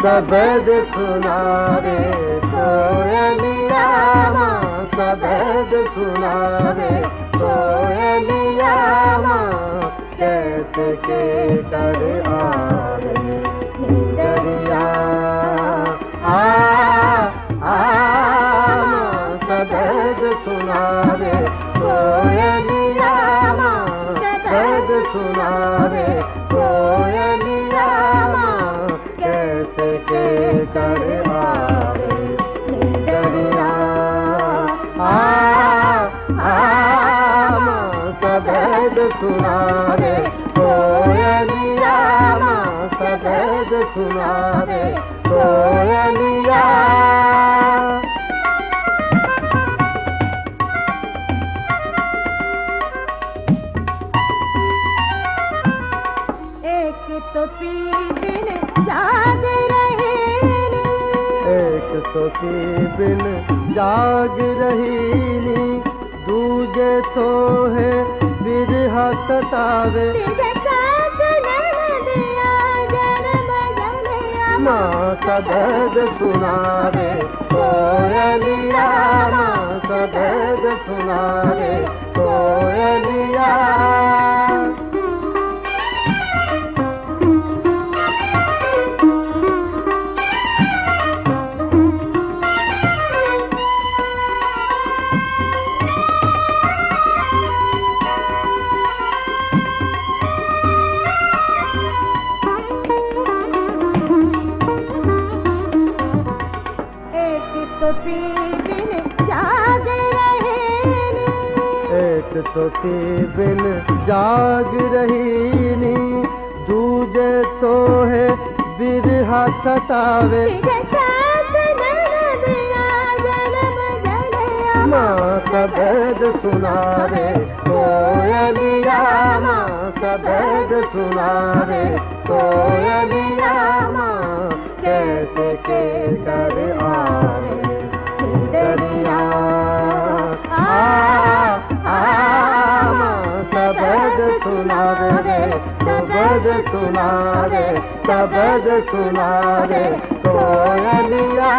सबद सुना रे कोयलिया माँ, सबद सुना रे कोयलिया माँ, कैसे के कर आवे निंदरिया माँ, सबद सुना रे कोयलिया माँ, सबद सुना रे कोयलिया माँ, कैसे के कर आवे निंदरिया माँ, सबद सुना रे कोयलिया माँ, सबद सुना रे कोयलिया। तो पी बिन जाग रही नी, एक तो पी बिन जाग रही नी, दूजे तो है बिरहा सतावे, माँ सबद सुना रे कोयलिया माँ, सबद सुना रे कोयलिया। तो पी बिन जाग रही नी, एक तो पी बिन जाग रही नी, दूजे तो है बिरहा सतावे, माँ सबद सुना रे कोयलिया माँ, सबद सुना रे कोयलिया माँ, कैसे के कर आवे निंदरिया माँ, सबद सुना रे, सबद सुना रे, सबद सुना रे कोयलिया।